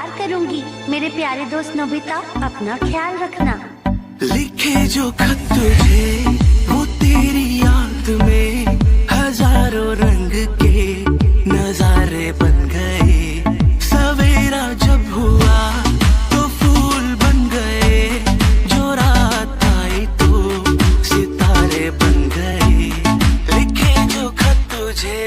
प्यार करूंगी। मेरे प्यारे दोस्त नोबिता, अपना ख्याल रखना। लिखे जो खत तुझे वो तेरी याद में हजारों रंग के नजारे बन गए। सवेरा जब हुआ तो फूल बन गए, जो रात आई तो सितारे बन गए। लिखे जो खत तुझे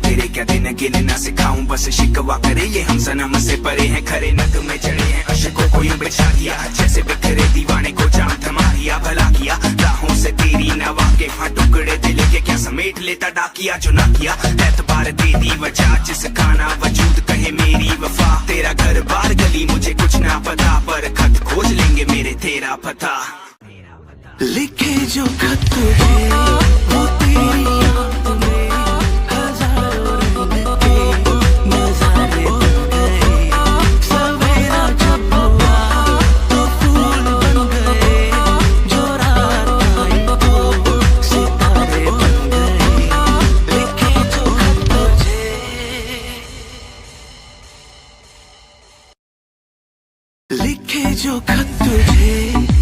तेरे क्या दिन गिने ना सिखाऊं, बस शिकवा करे ये हम सनम से परे हैं। खरे नग में चढ़े हैं अशकों को यूं बिछा दिया, जैसे बिखरे दीवाने को जाम थमा दिया। भला किया राहों से तेरी नवा के हाँ टुकड़े दिल के क्या समेट लेता डाकिया। जो ना किया एतबार दे दी वजह, जिसका ना वजूद कहे मेरी वफा। तेरा घर बार गली मुझे कुछ ना पता, पर खत खोज लेंगे मेरे तेरा पता। लिखे जो खत तुझे वो तेरी याद में हजारों रंग के नजारे बन गए। सवेरा जब हुआ तो फूल बन गए, जो रात आई तो सितारे बन गए। लिखे जो खत तुझे, लिखे जो खत तुझे